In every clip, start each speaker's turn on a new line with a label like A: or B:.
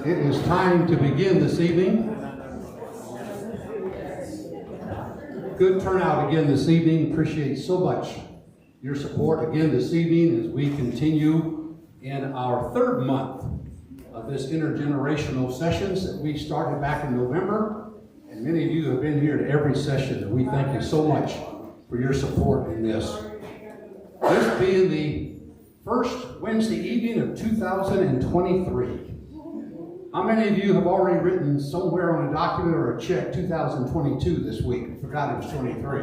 A: It is time to begin this evening. Good turnout again this evening. Appreciate so much your support again this evening as we continue in our third month of this intergenerational sessions that we started back in November. And many of you have been here to every session, and we thank you so much for your support in this. This being the first Wednesday evening of 2023. How many of you have already written somewhere on a document or a check 2022 this week? I forgot it was 23.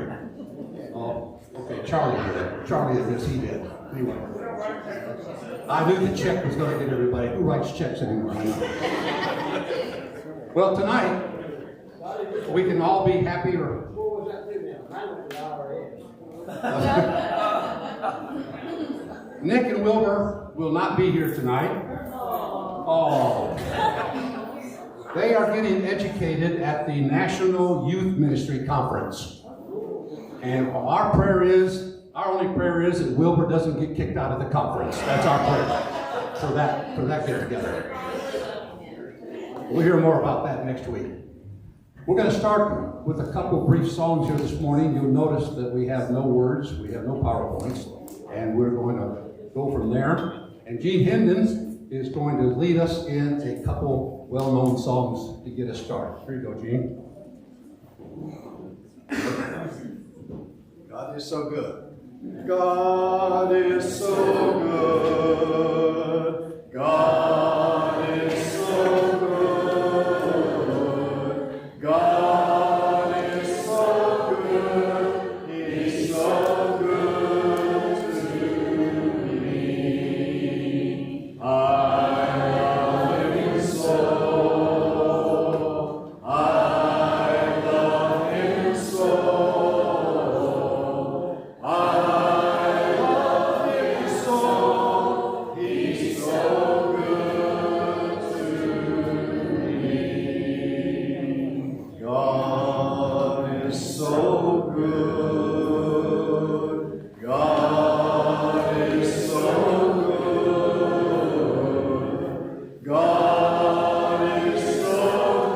A: Oh, okay, Charlie did. Charlie did this, he did. Anyway, I knew the check was going to get everybody. Who writes checks anymore? Well, tonight, we can all be happy or... What was that to Nick and Wilbur will not be here tonight. Oh. They are getting educated at the National Youth Ministry Conference. And our only prayer is that Wilbur doesn't get kicked out of the conference. That's our prayer for that get together. We'll hear more about that next week. We're going to start with a couple brief songs here this morning. You'll notice that we have no words, we have no PowerPoints, and we're going to go from there. And Gene Hendon is going to lead us in a couple well-known songs to get us started. Here you go, Gene.
B: God is so good. God is so good. God is so good. God is so good. He's so good to me. I love him so. I love him so. I love him so. He's so good to me. God is so good. God is so good. God is so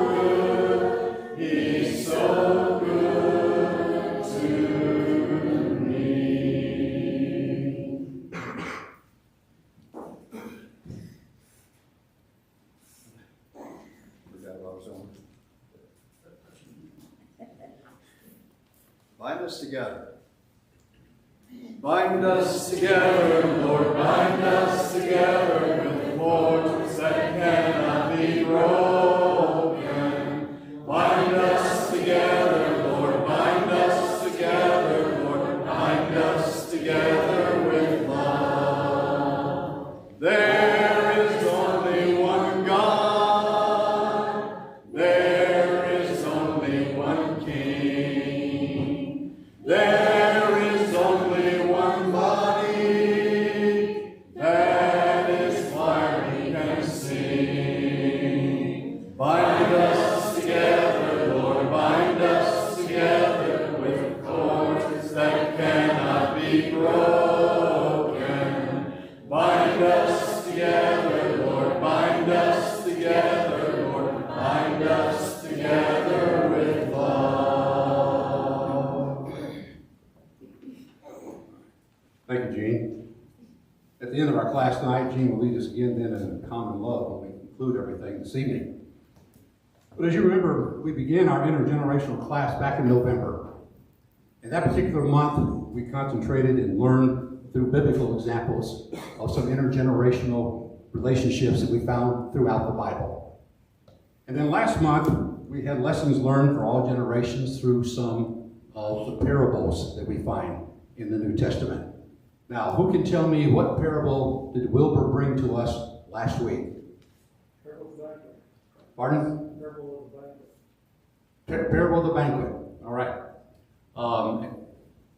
B: good. He's so good to me. Bind us together. Bind us together, Lord, bind us together with cords that cannot be broken. Bind us together, Lord, bind us together, Lord, bind us together with love. There is only one God, there is only one King, there is only one body, that is why we can sing. Bind us together, Lord, bind us together with cords that cannot be broken. Bind us together, Lord, bind us together, Lord, bind us together with love.
A: Thank you, Gene. At the end of our class tonight, Gene will lead us again then in common love when we conclude everything this evening. But as you remember, we began our intergenerational class back in November. In that particular month, we concentrated and learned through biblical examples of some intergenerational relationships that we found throughout the Bible. And then last month, we had lessons learned for all generations through some of the parables that we find in the New Testament. Now, who can tell me what parable did Wilbur bring to us last week?
C: Parable of the banquet.
A: Pardon?
C: Parable of the banquet.
A: Parable of the banquet. All right.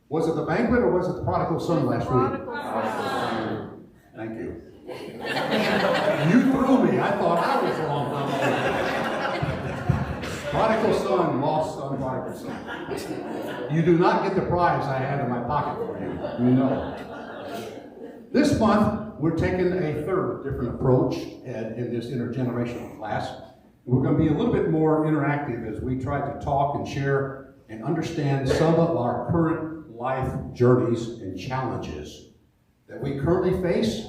A: Was it the banquet or was it the prodigal son last week? Thank you. You threw me. I thought I was wrong. Prodigal son, lost son, prodigal son. You do not get the prize I had in my pocket for you. You know. This month, we're taking a third different approach in this intergenerational class. We're going to be a little bit more interactive as we try to talk and share and understand some of our current life journeys and challenges that we currently face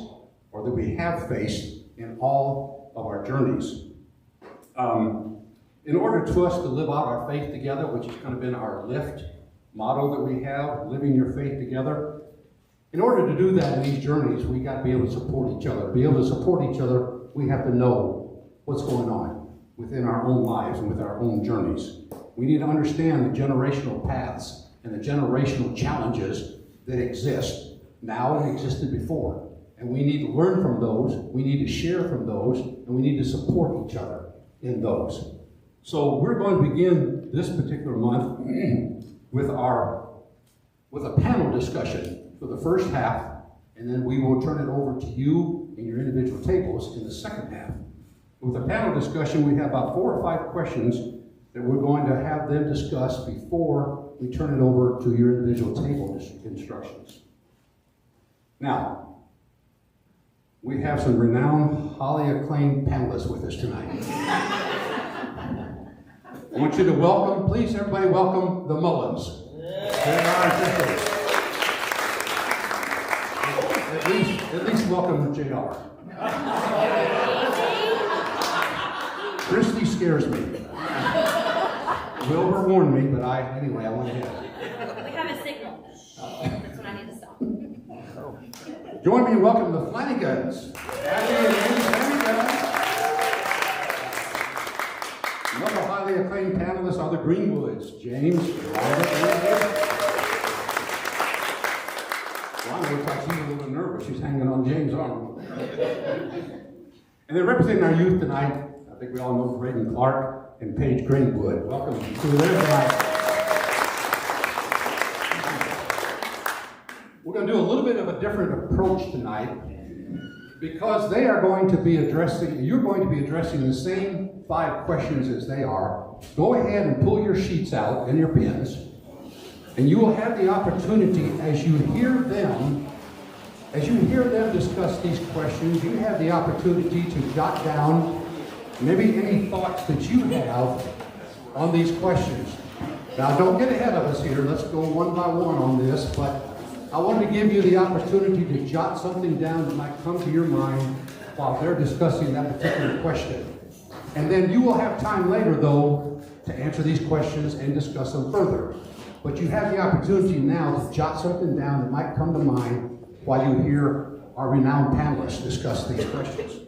A: or that we have faced in all of our journeys. In order to us to live out our faith together, which has kind of been our LYFT motto that we have, living your faith together, in order to do that in these journeys, we got to be able to support each other. To be able to support each other, we have to know what's going on within our own lives and with our own journeys. We need to understand the generational paths and the generational challenges that exist now and existed before. And we need to learn from those, we need to share from those, and we need to support each other in those. So we're going to begin this particular month with a panel discussion for the first half, and then we will turn it over to you in your individual tables in the second half. With a panel discussion, we have about 4 or 5 questions that we're going to have them discuss before we turn it over to your individual table instructions. Now, we have some renowned, highly acclaimed panelists with us tonight. I want you to welcome, please everybody welcome the Mullins. At least welcome JR. Christy scares me. Wilbur warned me, but anyway, I went ahead.
D: We have a signal. That's when I need to stop.
A: Join me and welcome the Flanagans. Abby and Andy Flanagan. Another highly acclaimed panelists are the Greenwoods. James, Robert, Well, I know it's like she's a little nervous. She's hanging on James' arm. And then representing our youth tonight, I think we all know Braden Clark and Paige Greenwood. Welcome to there tonight. We're going to do a little bit of a different approach tonight because they are going to be you're going to be addressing the same 5 questions as they are. Go ahead and pull your sheets out and your pens, and you will have the opportunity as you hear them discuss these questions, you have the opportunity to jot down maybe any thoughts that you have on these questions. Now, don't get ahead of us here. Let's go one by one on this, but I want to give you the opportunity to jot something down that might come to your mind while they're discussing that particular question. And then you will have time later, though, to answer these questions and discuss them further. But you have the opportunity now to jot something down that might come to mind while you hear our renowned panelists discuss these questions.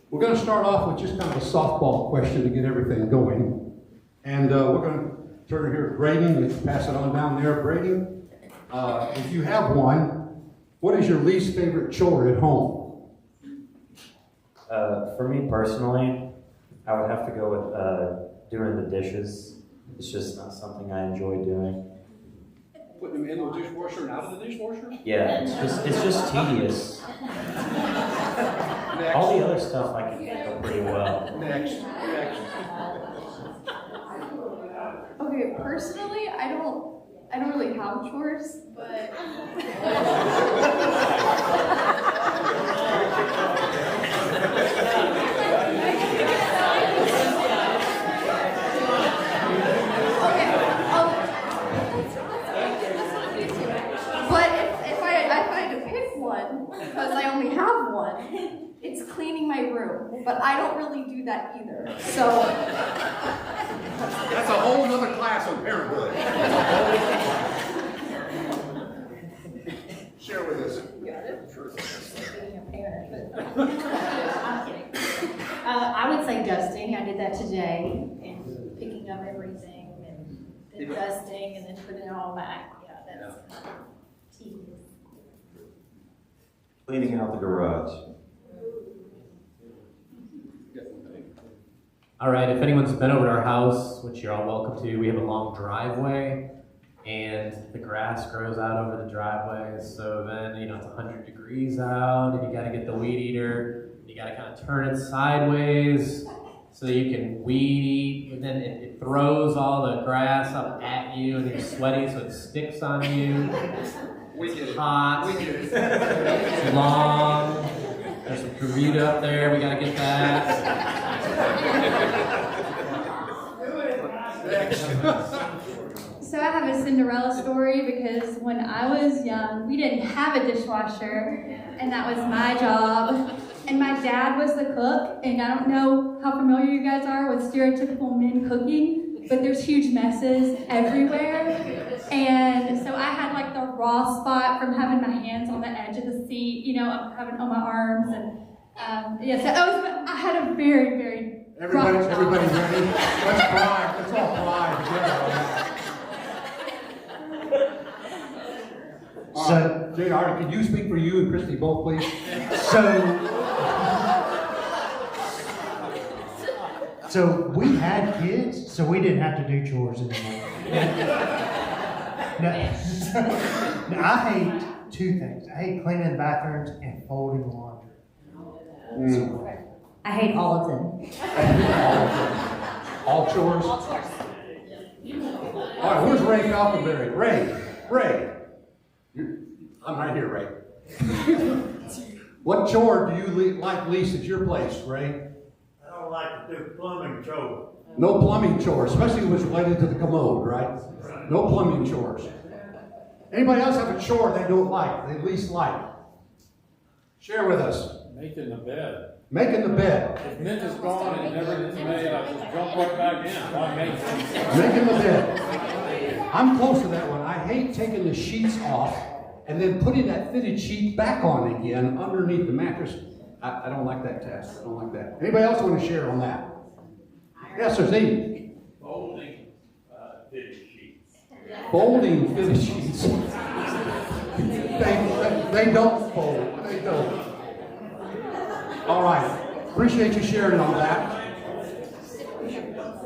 A: We're going to start off with just kind of a softball question to get everything going. And we're going to turn it here to Braden. Let's pass it on down there. Braden, if you have one, what is your least favorite chore at home?
E: For me personally, I would have to go with doing the dishes. It's just not something I enjoy doing.
A: Putting them in the dishwasher and out of the dishwasher?
E: Yeah, it's just tedious.
A: Next.
E: All the other stuff I can handle pretty well.
A: Next.
F: Okay, personally, I don't really have chores, but if I had to pick one, because I only have one, it's cleaning my room. But I don't really do that either. So
A: That's a whole other class on parenthood. Share with us.
D: I would say dusting. I did that today, and picking up everything, and then dusting, and then putting it all back. Yeah, that's tedious.
G: Cleaning out the garage.
H: All right, if anyone's been over to our house, which you're all welcome to, we have a long driveway, and the grass grows out over the driveway, so then, it's 100 degrees out, and you gotta get the weed eater, you gotta kind of turn it sideways, so that you can weed eat, and then it throws all the grass up at you, and you're sweaty, so it sticks on you. It's hot. It's long. There's some burrito up there. We gotta get that.
G: So I have a Cinderella story because when I was young, we didn't have a dishwasher, and that was my job. And my dad was the cook, and I don't know how familiar you guys are with stereotypical men cooking, but there's huge messes everywhere. And so I had like the raw spot from having my hands on the edge of the seat, you know, having on my arms, and yeah. So I had a very, very
A: Everybody ready? Let's cry. Let's all cry together on that.
I: So,
A: JR, could you speak for you and Christy both, please?
I: So we had kids, so we didn't have to do chores anymore. No, I hate two things. I hate cleaning bathrooms and folding laundry.
J: I hate all of them.
A: All chores? All right, where's Ray Falconberry? Ray. I'm right here, Ray. What chore do you like least at your place, Ray?
C: I don't like to do plumbing chores.
A: No plumbing chores, especially if it's related to the commode, right? No plumbing chores. Anybody else have a chore they don't like, they least like? Share with us.
C: Making the bed.
A: Making the bed.
C: If Mint is gone and never is made, I just jump right back in. I make it.
A: Making the bed. I'm close to that one. I hate taking the sheets off and then putting that fitted sheet back on again underneath the mattress. I don't like that task. I don't like that. Anybody else want to share on that? Yes, there's Amy.
C: Folding fitted sheets.
A: Folding fitted sheets. They don't fold. They don't. All right. Appreciate you sharing on that.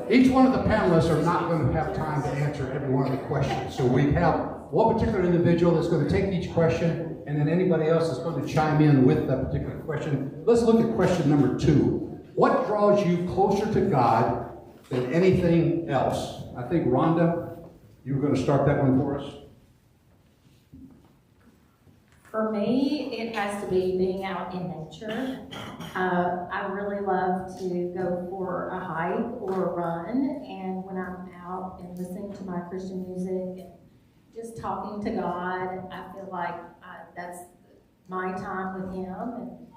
A: Each one of the panelists are not going to have time to answer every one of the questions. So we have one particular individual that's going to take each question, and then anybody else is going to chime in with that particular question. Let's look at question number 2. What draws you closer to God than anything else? I think, Rhonda, you were going to start that one for us.
D: For me, it has to be being out in nature. I really love to go for a hike or a run, and when I'm out and listening to my Christian music and just talking to God, I feel like that's my time with Him, and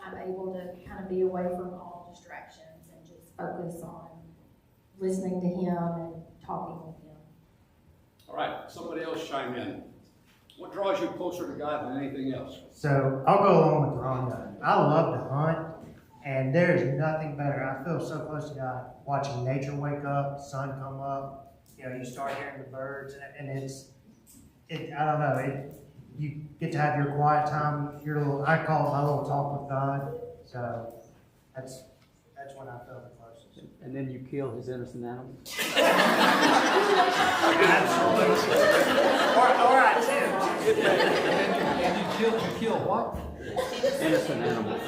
D: I'm able to kind of be away from all distractions and just focus on listening to Him and talking with Him.
A: All right, somebody else chime in. What draws you closer to God than anything else?
I: So I'll go along with Rhonda. I love to hunt, and there's nothing better. I feel so close to God watching nature wake up, sun come up. You know, you start hearing the birds, and I don't know. You get to have your quiet time. Your little, I call it my little talk with God. So that's when I feel the closest.
K: And then you kill his innocent animals.
I: Absolutely. Or I do.
A: And you kill what?
K: Innocent animals.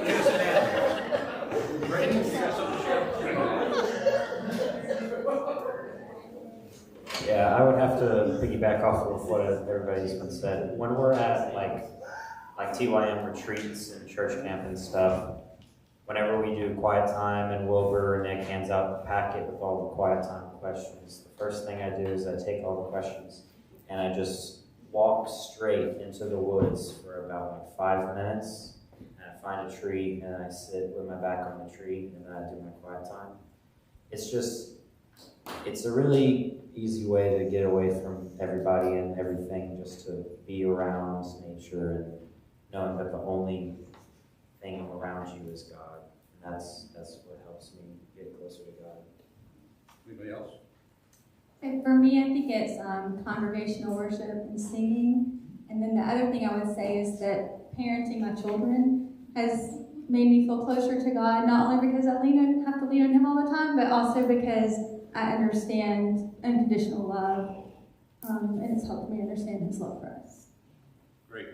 A: Innocent animals. Brandon, you got something to share?
E: Yeah, I would have to piggyback off of what everybody's been said. When we're at like TYM retreats and church camp and stuff, whenever we do quiet time and Wilbur or Nick hands out the packet with all the quiet time questions, the first thing I do is I take all the questions and I just walk straight into the woods for about like 5 minutes, and I find a tree and I sit with my back on the tree and then I do my quiet time. It's a really easy way to get away from everybody and everything, just to be around nature and knowing that the only thing around you is God. And that's what helps me get closer to God.
A: Anybody else?
G: And for me, I think it's congregational worship and singing. And then the other thing I would say is that parenting my children has made me feel closer to God, not only because I have to lean on Him all the time, but also because I understand unconditional love, and it's helped me understand His love for us.
A: Great.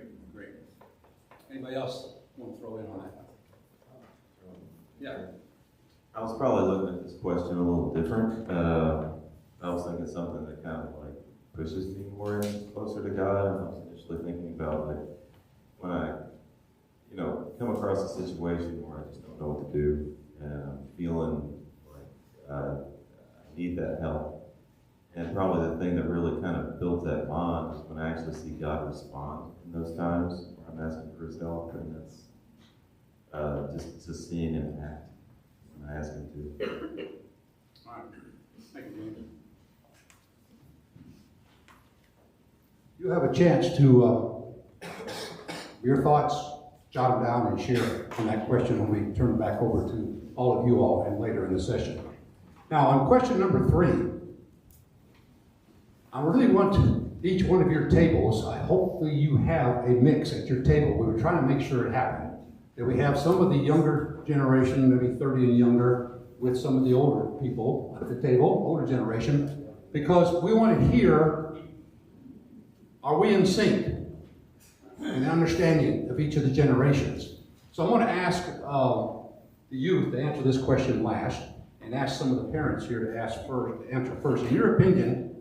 A: Anybody else want to throw in on that? Yeah.
J: I was probably looking at this question a little different. I was thinking something that kind of like pushes me more closer to God. And I was initially thinking about like when I, come across a situation where I just don't know what to do, and I'm feeling like I need that help. And probably the thing that really kind of builds that bond is when I actually see God respond in those times where I'm asking for His help, and that's just seeing Him act when I ask Him to.
A: All right. Thank you, James. You have a chance to, your thoughts, jot them down and share on that question when we turn it back over to all of you all and later in the session. Now, on question number 3, I really want each one of your tables, hopefully you have a mix at your table. We were trying to make sure it happened. That we have some of the younger generation, maybe 30 and younger, with some of the older people at the table, older generation, because we want to hear, are we in sync in understanding of each of the generations? So I want to ask the youth to answer this question last, and ask some of the parents here to answer first. In your opinion,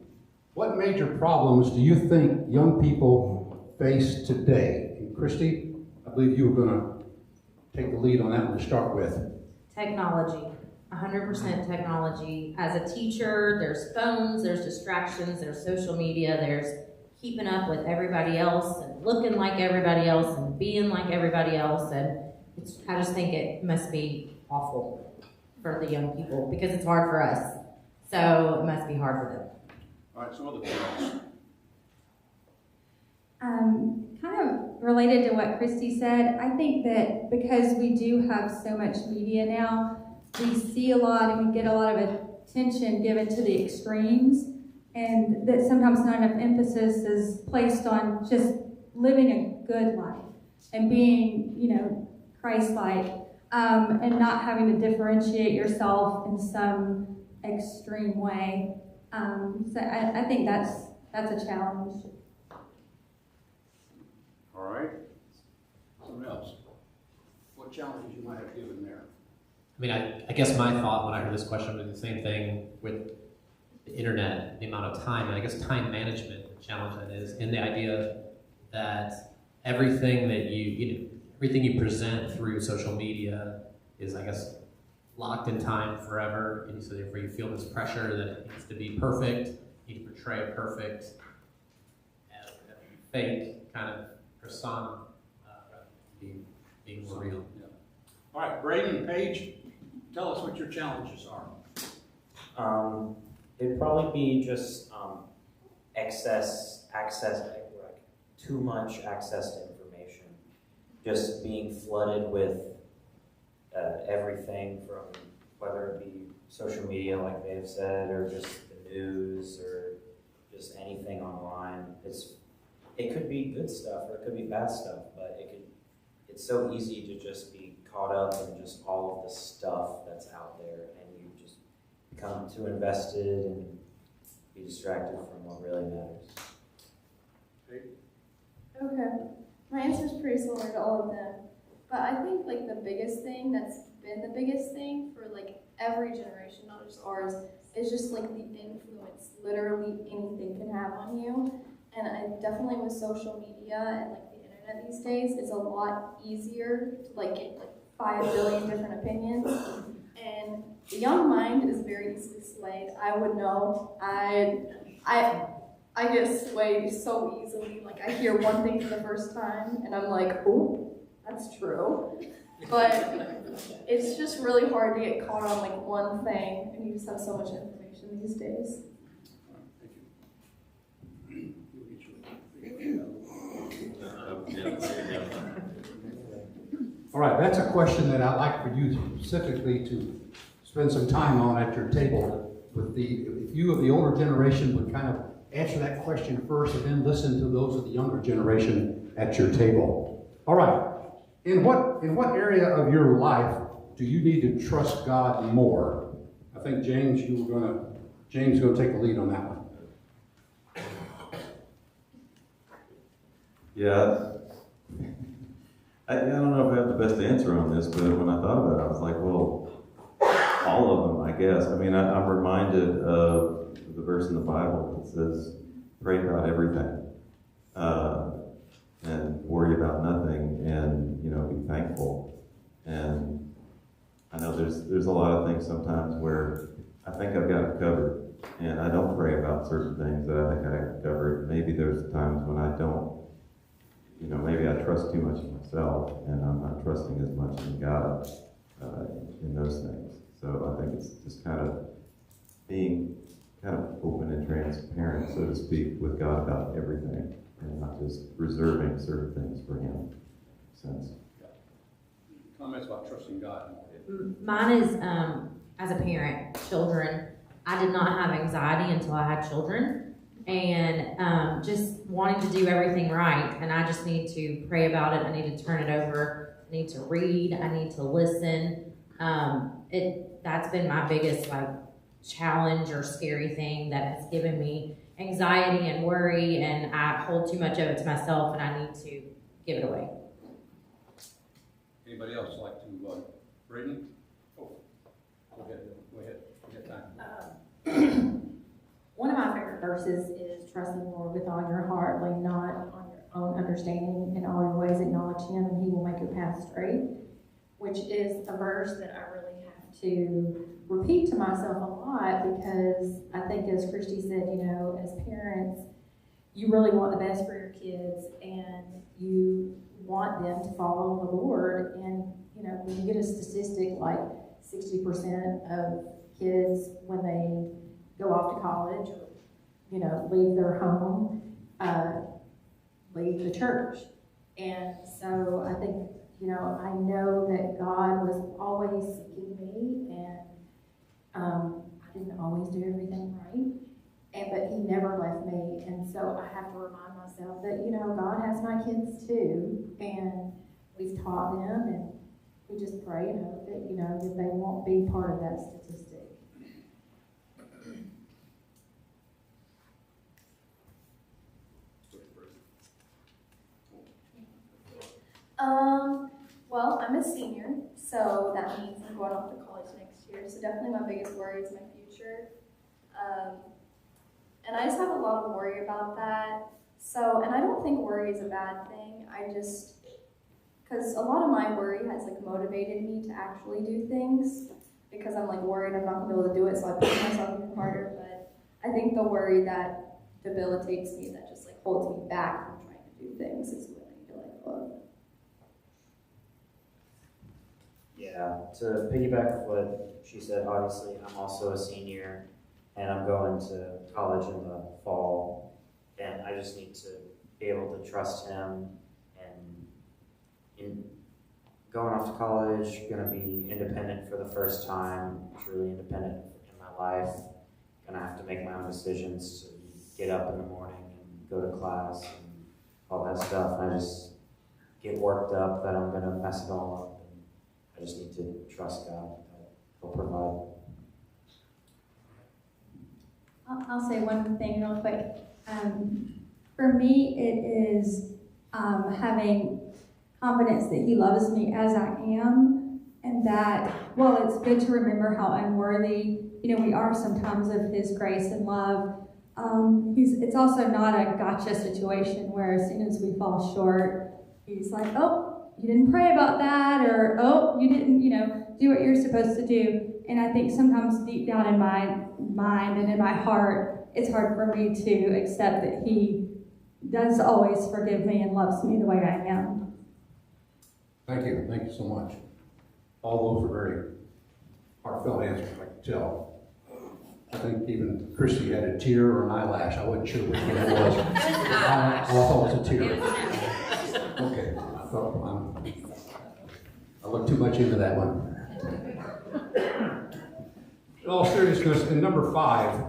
A: what major problems do you think young people face today? And Christy, I believe you were going to take the lead on that one to start with.
D: Technology. 100% technology. As a teacher, there's phones, there's distractions, there's social media, there's keeping up with everybody else and looking like everybody else and being like everybody else. And I just think it must be awful for the young people because it's hard for us. So it must be hard for them.
A: All right, some other parents.
G: Kind of related to what Christy said, I think that because we do have so much media now, we see a lot and we get a lot of attention given to the extremes, and that sometimes not enough emphasis is placed on just living a good life and being, Christ-like, and not having to differentiate yourself in some extreme way. So I think that's a challenge.
A: All right. Someone else. What challenges you might have given there?
H: I mean, I guess my thought when I heard this question was the same thing with the internet, the amount of time, and I guess time management, the challenge that is, and the idea that everything that everything you present through social media is, I guess, locked in time forever, and so therefore you feel this pressure that it needs to be perfect, you need to portray a perfect, fake kind of persona, rather than being more real.
A: Yeah. All right, Braden and Paige, tell us what your challenges are.
E: It'd probably be just access, like too much access to information. Just being flooded with everything from whether it be social media, like they have said, or just the news, or just anything online. It could be good stuff or it could be bad stuff, but it's so easy to just be caught up in just all of the stuff that's out there, and you just become too invested and be distracted from what really matters.
F: Okay, my answer is pretty similar to all of them, but I think like the biggest thing that's been the biggest thing for like every generation, not just ours, is just like the influence literally anything can have on you. And I definitely with social media and like the internet these days, it's a lot easier to like get like 5 billion different opinions. And the young mind is very easily swayed. I would know. I get swayed so easily. Like I hear one thing for the first time and I'm like, oh, that's true. But it's just really hard to get caught on like one thing, and you just have so much information these days.
A: All right, that's a question that I'd like for you specifically to spend some time on at your table. If you of the older generation would kind of answer that question first, and then listen to those of the younger generation at your table. All right, in what area of your life do you need to trust God more? I think James is going to take the lead on that one.
J: Yeah, I don't know if I have the best answer on this, but when I thought about it, I was like, well, all of them, I guess. I mean, I'm reminded of the verse in the Bible that says, pray about everything, and worry about nothing, and, be thankful. And I know there's a lot of things sometimes where I think I've got it covered, and I don't pray about certain things that I think I have covered. Maybe there's times when I don't, maybe I trust too much in myself, and I'm not trusting as much in God in those things. So I think it's just kind of being kind of open and transparent, so to speak, with God about everything, and not just reserving certain things for Him. Sense.
A: Comments about trusting God?
L: Mine is, as a parent, children. I did not have anxiety until I had children, and just wanting to do everything right. And I just need to pray about it. I need to turn it over. I need to read. I need to listen. That's been my biggest challenge or scary thing that has given me anxiety and worry, and I hold too much of it to myself, and I need to give it away.
A: Anybody else like to, Braden? Oh, go ahead. We got time.
D: One of my favorite verses is trust in the Lord with all your heart, lean not on your own understanding, in all your ways acknowledge Him, and He will make your path straight, which is a verse that I really have to repeat to myself a lot, because I think, as Christy said, as parents, you really want the best for your kids, and you want them to follow the Lord. And when you get a statistic like 60% of kids, when they go off to college or leave their home, leave the church. And so I think I know that God was always seeking me, and I didn't always do everything right, but He never left me. And so I have to remind myself that God has my kids too, and we've taught them, and we just pray and hope that that they won't be part of that statistic.
F: Well, I'm a senior, so that means I'm going off to college next year. So definitely my biggest worry is my future. And I just have a lot of worry about that. So, and I don't think worry is a bad thing. Because a lot of my worry has motivated me to actually do things, because I'm worried I'm not going to be able to do it, so I push myself even harder. But I think the worry that debilitates me, that just holds me back from trying to do things, is what I feel love.
E: Yeah, to piggyback what she said, obviously I'm also a senior, and I'm going to college in the fall, and I just need to be able to trust Him. And in going off to college, going to be independent for the first time, truly independent in my life. Going to have to make my own decisions to get up in the morning and go to class and all that stuff. And I just get worked up that I'm going to mess it all up. And I just need to trust God that He'll provide.
G: I'll say one thing real quick. For me, it is having confidence that He loves me as I am, and that while it's good to remember how unworthy we are sometimes of His grace and love, it's also not a gotcha situation where as soon as we fall short, He's like, oh, you didn't pray about that, or oh, you didn't do what you're supposed to do. And I think sometimes deep down in my mind and in my heart, it's hard for me to accept that He does always forgive me and loves me the way I am.
A: Thank you so much. All those are very heartfelt answers, I can tell. I think even Christy had a tear or an eyelash. I wasn't sure which one it was. I thought it was a tear. Okay, I looked too much into that one. In all seriousness, in number 5,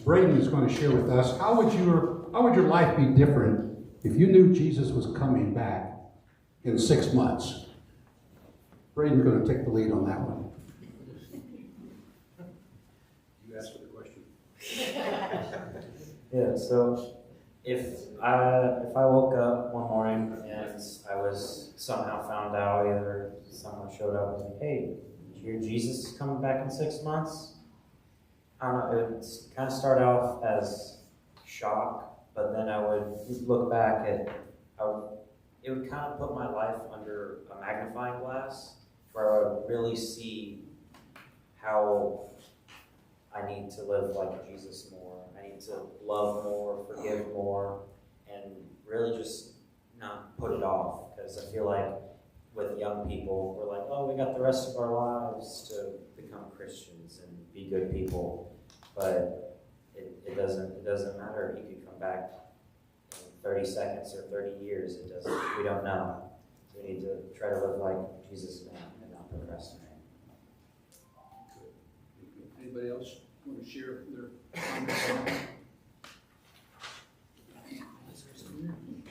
A: Braden is going to share with us how would your life be different if you knew Jesus was coming back in 6 months? Braden's going to take the lead on that one. You asked for the question.
E: Yeah, so if I woke up one morning and I was somehow found out, either someone showed up and was like, hey, hear Jesus is coming back in 6 months, I don't know, it would kind of start off as shock, but then I would look back at, it would kind of put my life under a magnifying glass where I would really see how I need to live like Jesus more. I need to love more, forgive more, and really just not put it off. Because I feel like with young people, we're like, oh, we got the rest of our lives to become Christians and be good people. But it doesn't matter. He could come back in 30 seconds or 30 years. We don't know. So we need to try to live like Jesus now and not procrastinate.
A: Anybody else want to share their comments on that?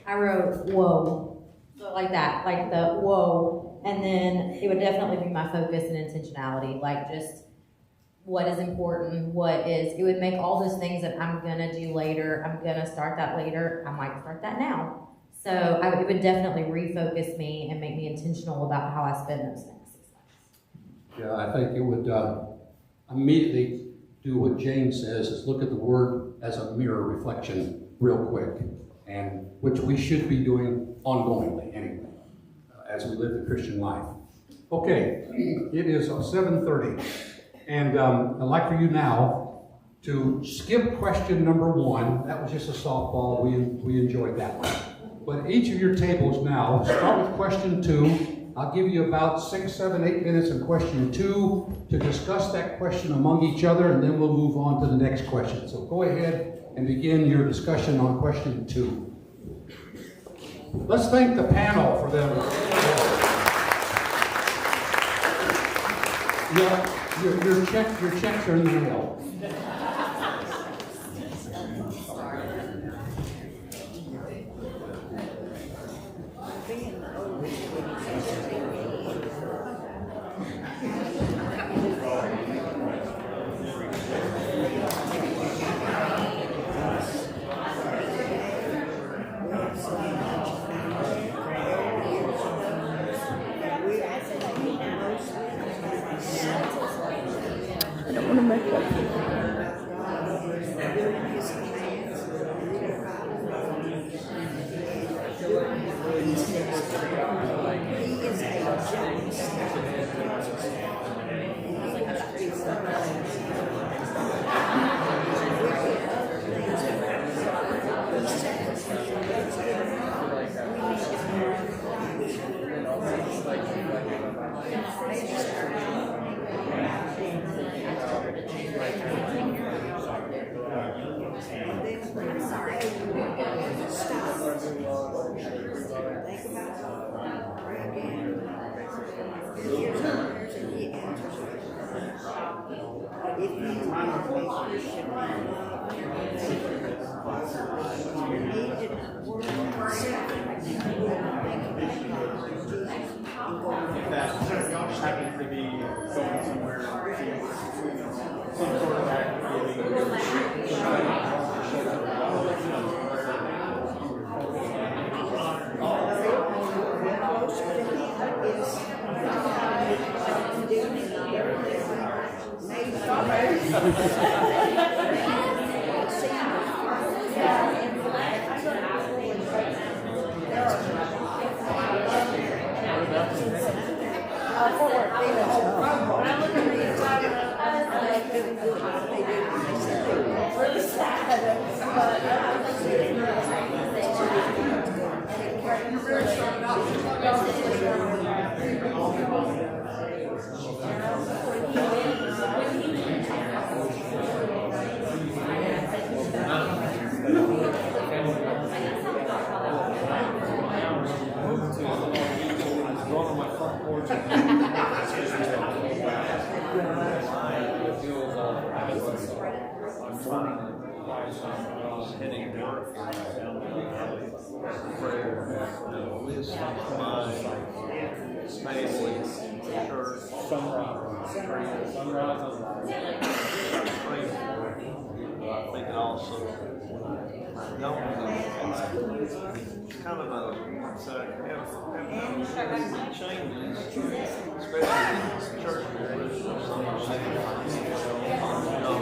L: I wrote, whoa. So like that, like the whoa. And then it would definitely be my focus and intentionality, like just what is important, it would make all those things that I'm gonna do later, I'm gonna start that later, I might start that now. So it would definitely refocus me and make me intentional about how I spend those next 6 months.
A: Yeah, I think it would immediately do what James says, is look at the word as a mirror reflection real quick, and which we should be doing ongoingly anyway, as we live the Christian life. Okay, it is 7:30, and I'd like for you now to skip question number 1. That was just a softball. We enjoyed that one. But each of your tables now, start with question 2. I'll give you about 6, 7, 8 minutes in question 2 to discuss that question among each other, and then we'll move on to the next question. So go ahead and begin your discussion on question 2. Let's thank the panel for them. Yeah, your checks are in the mail.
M: I don't want to make up.
C: Happens to be going somewhere, some sort of activity.
B: Kind of a, so have changes, especially in church boards or something. That helps me because when I know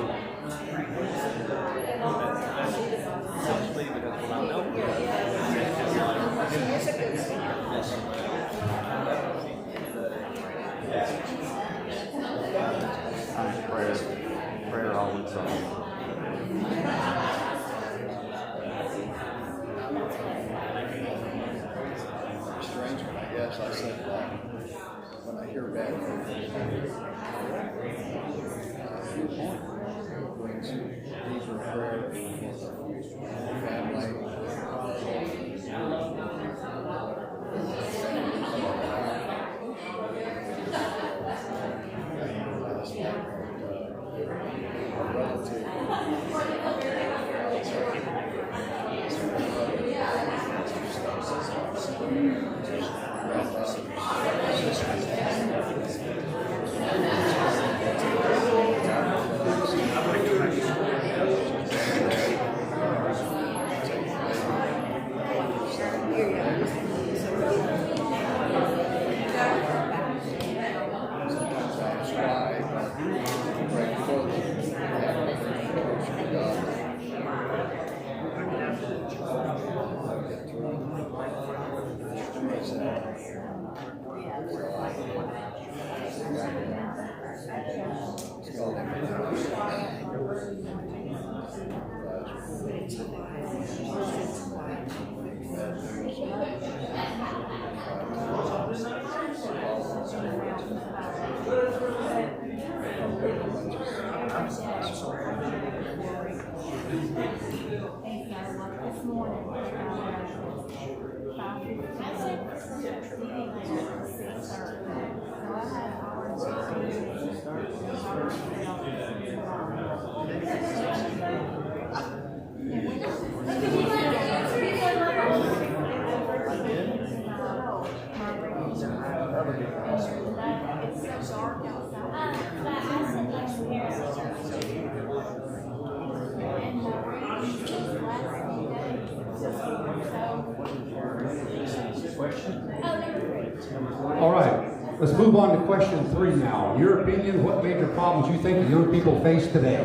K: prayer always on.
N: Strange one, I guess. I said when I hear bad news, brings deeper prayer for family.
A: All right, let's move on to question 3 now. In your opinion, what major problems you think the young people face today?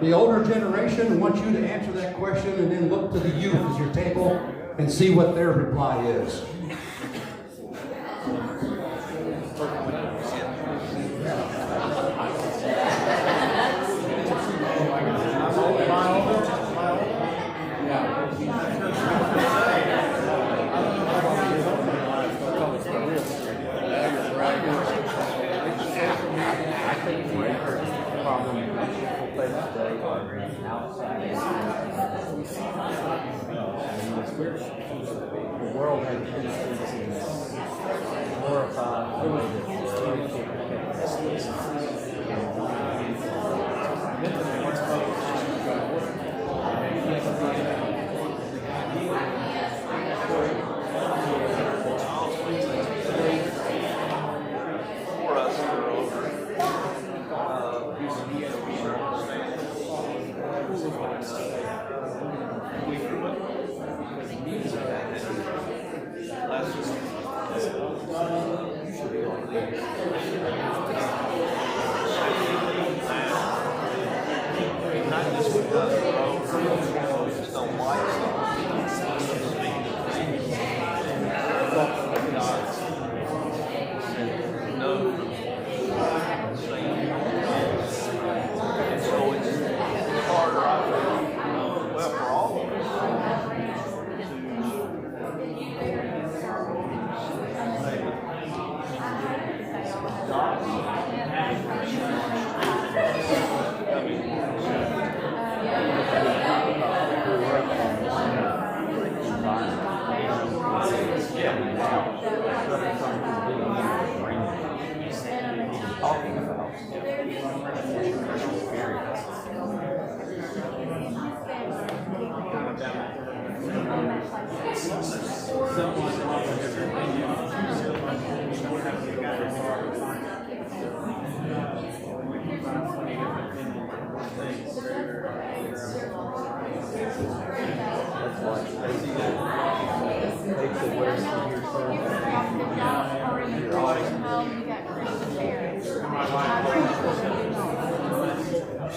A: The older generation wants you to answer that question and then look to the youth as your table and see what their reply is.
K: The world has tendencies to glorify the way
B: for us who are older, we grew up with music back then. That's just not just because we're older, we just don't like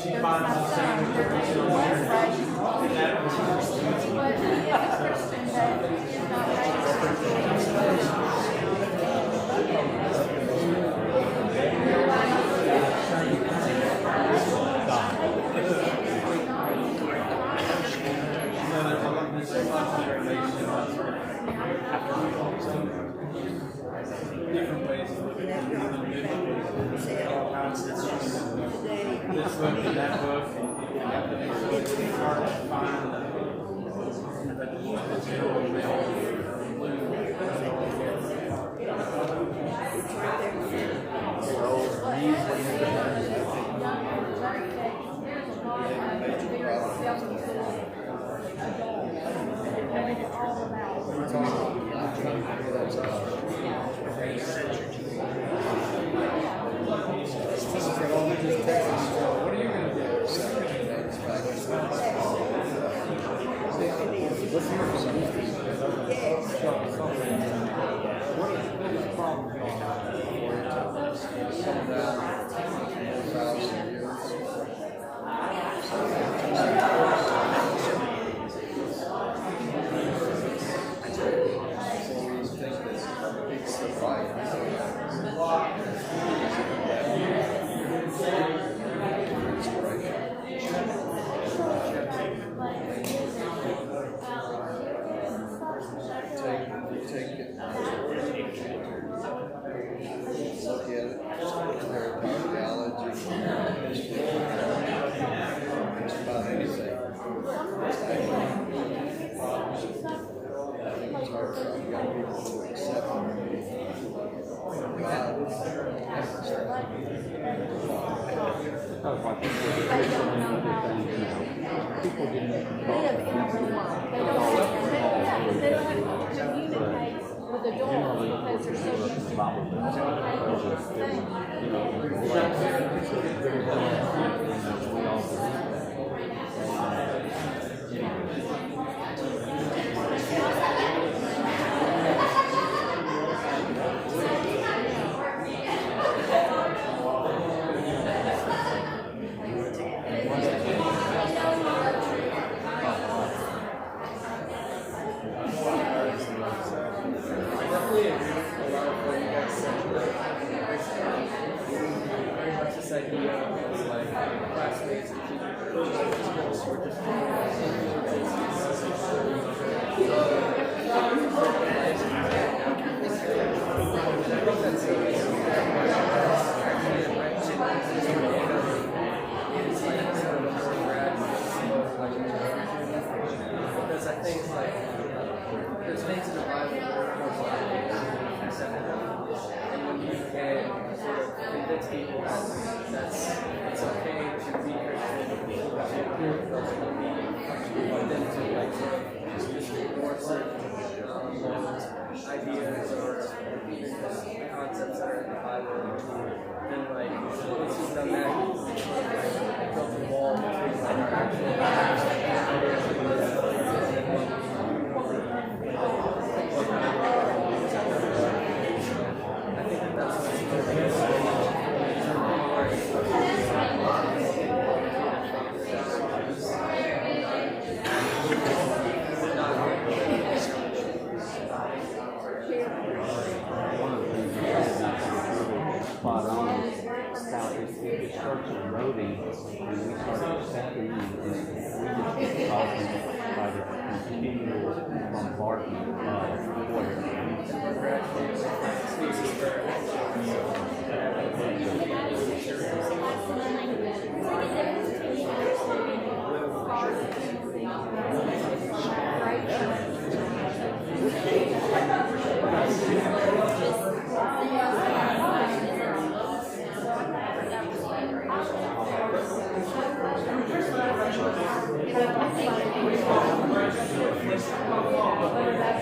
C: She finds the same different ways of looking at this book and that book, and you have to make sure it's hard to find what are you going to do?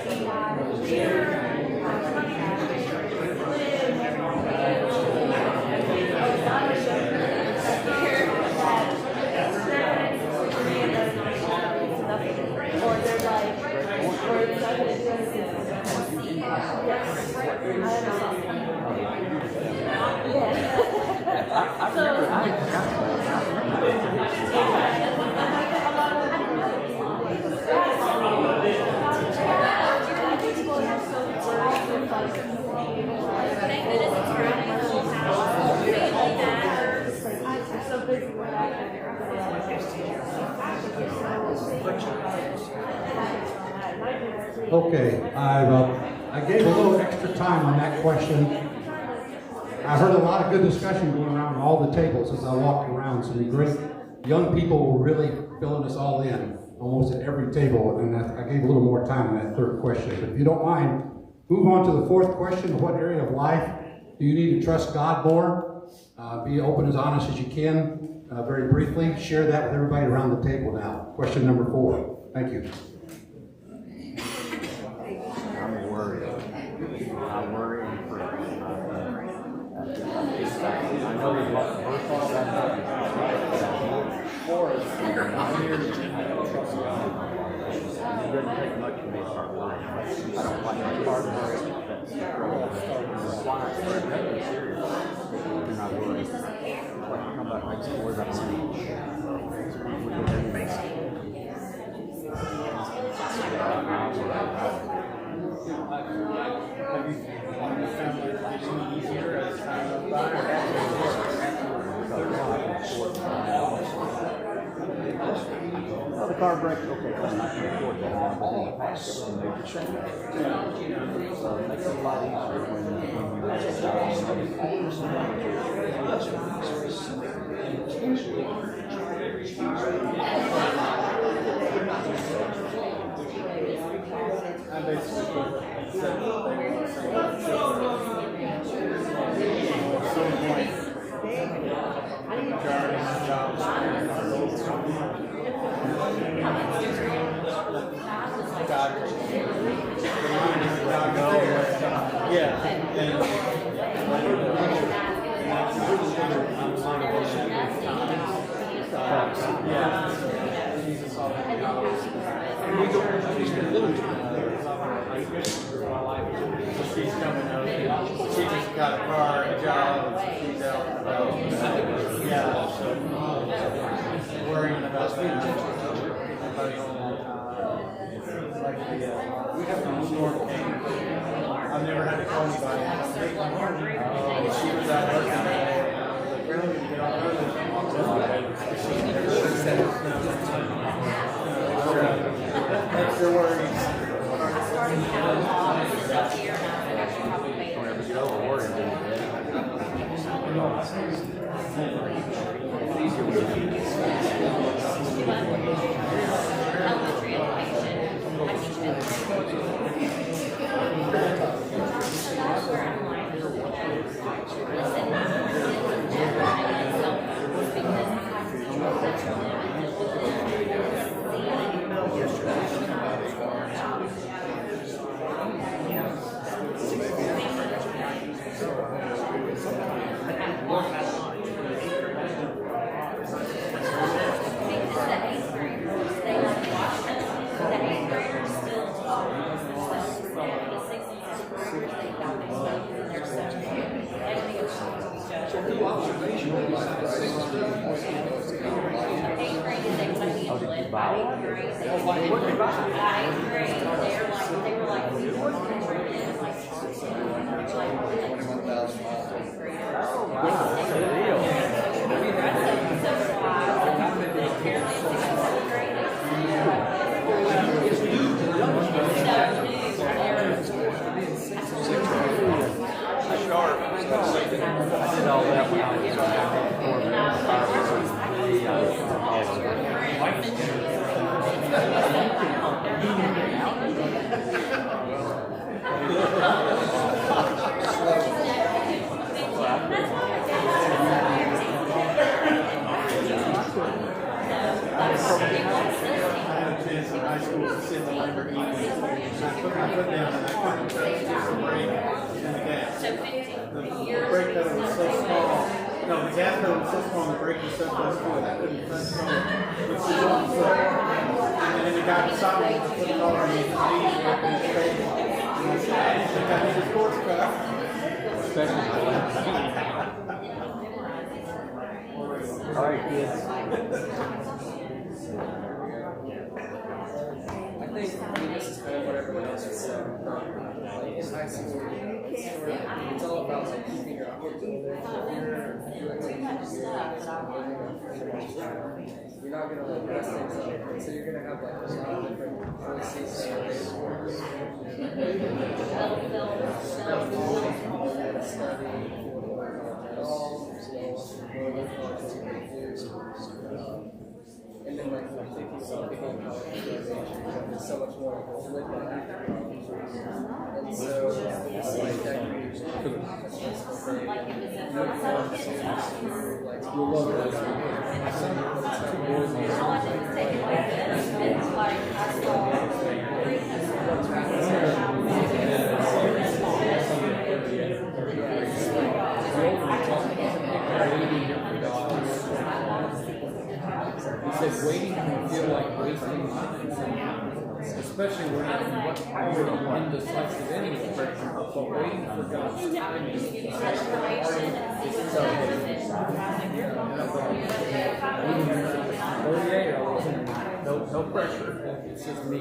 O: Thank you.
A: Okay, I gave a little extra time on that question. I heard a lot of good discussion going around all the tables as I walked around. Some great young people were really filling us all in, almost at every table, and I gave a little more time on that third question. But if you don't mind, move on to the fourth question. What area of life do you need to trust God more? Be open as honest as you can. Very briefly, share that with everybody around the table now. Question number 4. Thank you.
K: I'm worried. I worry and pray. I know there's a lot of first all that I'm here to trust God. It doesn't take much for me to start worrying. I don't like my heartbreak. That's why I started taking it serious. And I worry. Like I come back next to where I'm
C: Have you found it getting easier as time goes by?
K: Well, the car breaks, okay, I'm not going to afford that now, but in the past, it's a major change. So it makes it a lot easier when you have a
C: I basically said that they want to say at some point, the majority of my jobs yeah, she's coming out. She just got a car and a job, and she's out and about. Yeah, so worrying about we have a storm came. I've never had to call anybody. She was out working today, and I was like, really, you get off early? Extra worries. Sports car.
K: All right, kids.
B: I think this is kind of what everyone else has said. In high school, it's all about like keeping your kids older. You're not gonna like mess things up, so you're gonna have like a lot of different voices and then like thinking about there's so much more with that. And so it's like that you'll love it. He said waiting can feel like wasting time, especially when you're indecisive anyway. But waiting for God's timing no pressure. It's just me.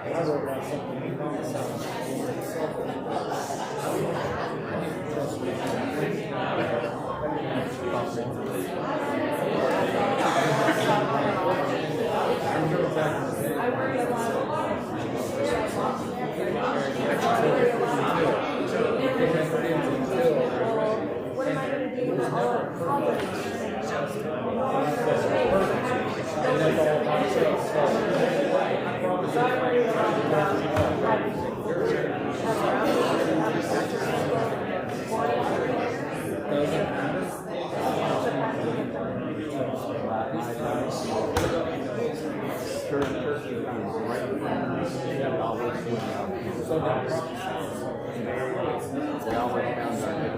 B: I wrote down something.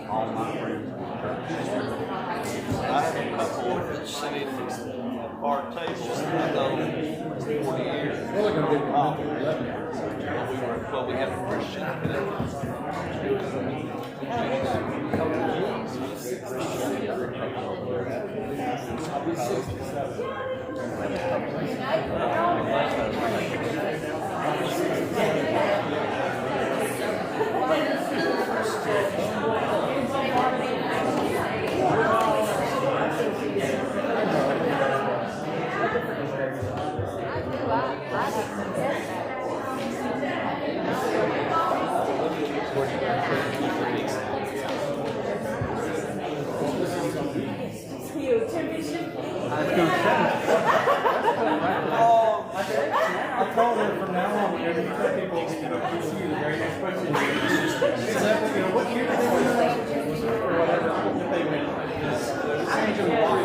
K: All my friends.
O: I have a couple that sit in our tables that I've known 40 years. Well, we have a Christian
B: I told her from now on, whenever you tell people, you the very next question is, what year did they win? Or whatever, if they win. Change of why.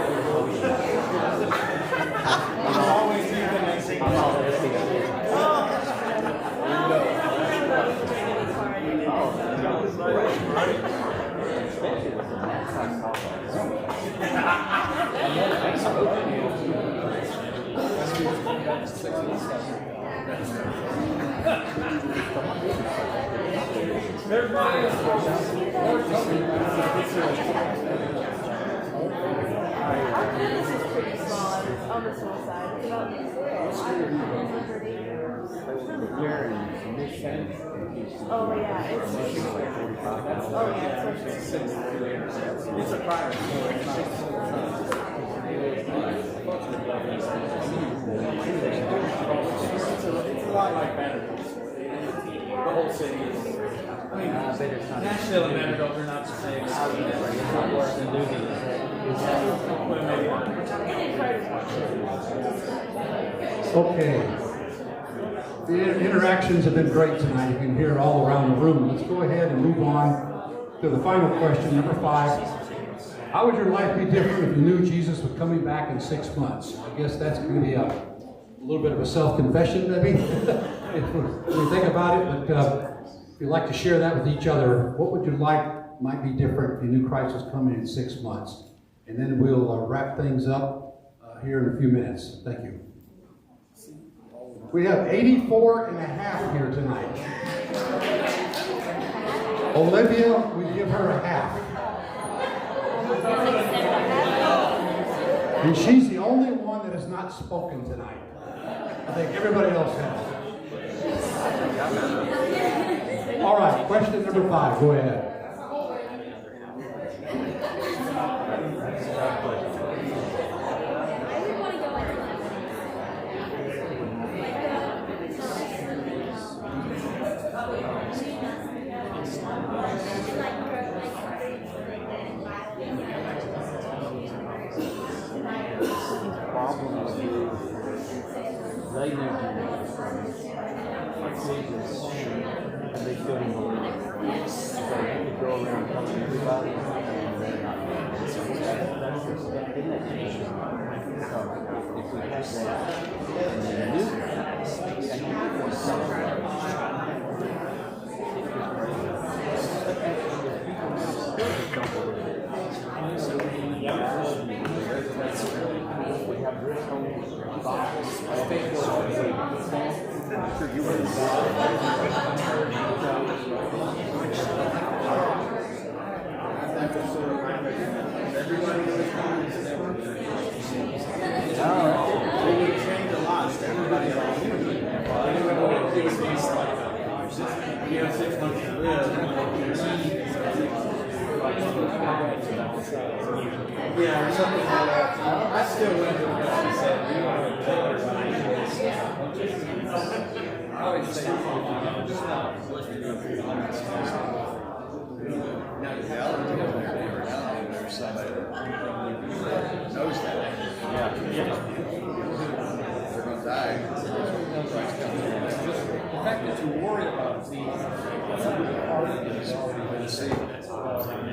B: I'm always here the next thing.
M: Oh yeah, it's
B: It's a fire. It's a lot like Vanderbilt. The whole city is. I mean, Nashville and Vanderbilt are not the same. It's not worse than
A: Okay. The interactions have been great tonight. You can hear it all around the room. Let's go ahead and move on to the final question, number 5. How would your life be different if you knew Jesus was coming back in 6 months? I guess that's going to be a little bit of a self-confession, maybe, when you think about it. But if you'd like to share that with each other, what would your life might be different. The new crisis coming in 6 months. And then we'll wrap things up here in a few minutes. Thank you. We have 84 and a half here tonight. Olivia, we give her a half. And she's the only one that has not spoken tonight. I think everybody else has. All right, question number 5. Go ahead.
K: They knew Jesus, and they couldn't believe it. So they could go around telling everybody, and they're not doing it. So isn't that interesting? So if we have that, and they knew that, and people were celebrating. We have this whole box. I'm sure you were
B: Yeah, or something like that. I still went to what she said. You want to tell everybody this. I always say,
N: Now, there's somebody that knows that.
K: Yeah.
N: They're going to die.
B: the fact that you worry about the
N: See, they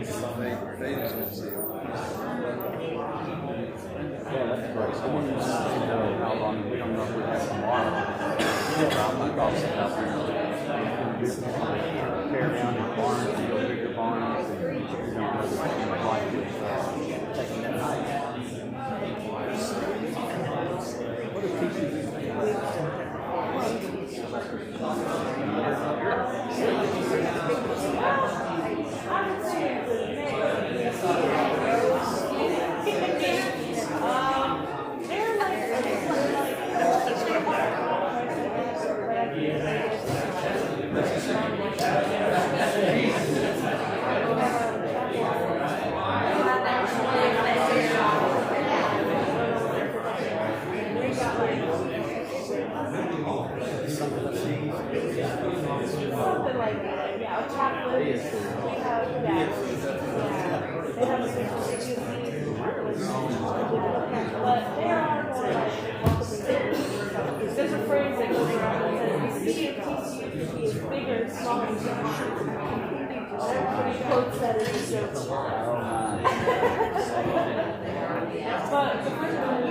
N: just want to see it.
K: Yeah, that's great. I want to know how long, we don't know if we have tomorrow. I'm not talking about tear down your barns, and go bigger barns, and you don't know the life is taking that night. What if teaching these
P: There's a phrase that goes around that says, he is bigger, smaller, and everybody quotes that as a joke. But the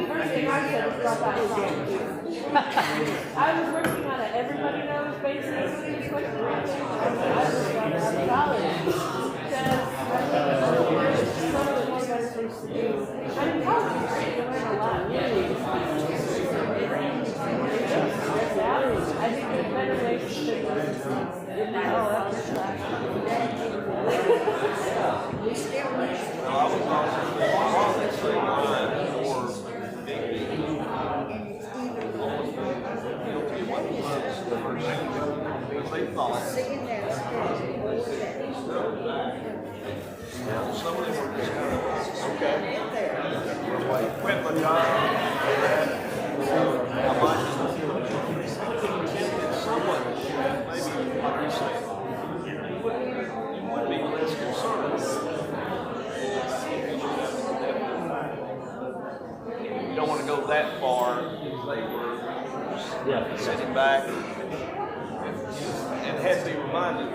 P: first thing I said was brought back from. I was working on an everybody knows basis with this question. I was working on it in college. Because I think it's one of the more better things to do. I mean, college is great. You learn a lot, really. I think there's better ways to do this.
O: Some of them were just kind of, okay, quit my job. I might someone, maybe like you say, you would be less concerned. You don't want to go that far. They were sitting back and had to be reminded, it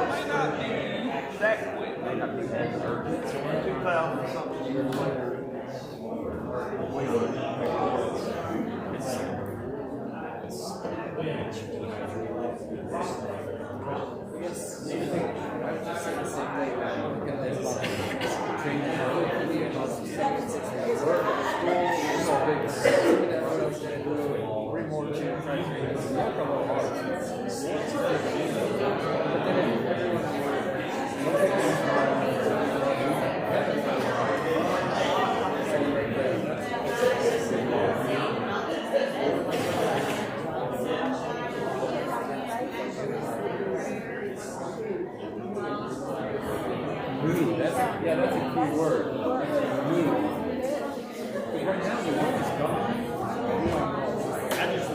O: may not be that quick. May not be that urgent. 2,000 something years later.
B: Move. That's a key word. Move. Because right now the word is gone. I just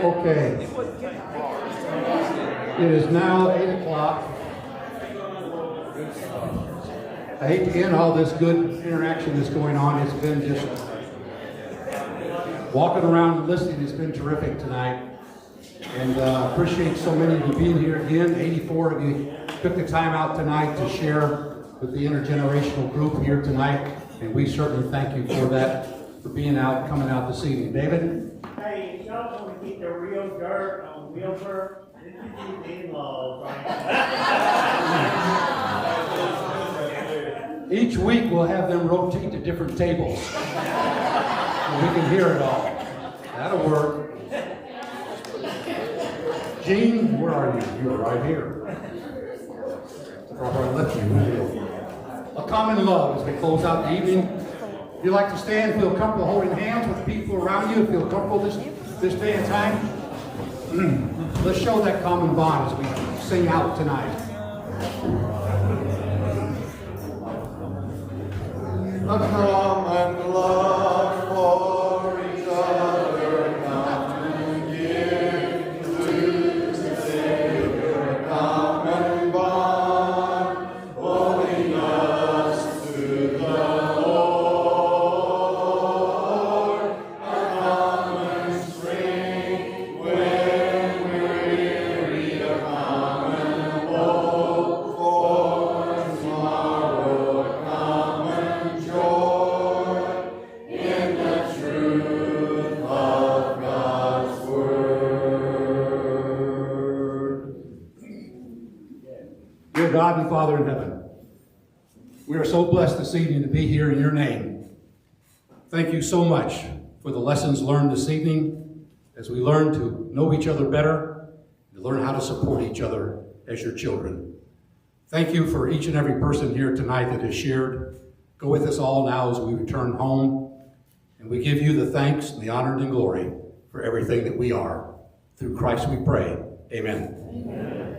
A: Okay. It is now 8 o'clock. I hate to end all this good interaction that's going on. It's been just walking around and listening. It's been terrific tonight. And appreciate so many of you being here again. 84 of you took the time out tonight to share with the intergenerational group here tonight. And we certainly thank you for that, for being out, coming out this evening. David?
Q: Hey, if y'all want to keep the real dirt on Wilbur, then you keep in-laws, right?
A: Each week we'll have them rotate to different tables. So we can hear it all. That'll work. Gene, where are you? You're right here. I left you. A common love as we close out the evening. If you'd like to stand, feel comfortable holding hands with the people around you, feel comfortable this day and time. Let's show that common bond as we sing out tonight.
C: A common love for each other, come and give to the Savior, a common bond, holding us to the Lord, a common strength when we're weary, a common hope for tomorrow, a common joy in the truth of God's word.
A: Dear God and Father in heaven, we are so blessed this evening to be here in your name. Thank you so much for the lessons learned this evening as we learn to know each other better and learn how to support each other as your children. Thank you for each and every person here tonight that has shared. Go with us all now as we return home, and we give you the thanks and the honor and the glory for everything that we are. Through Christ we pray. Amen.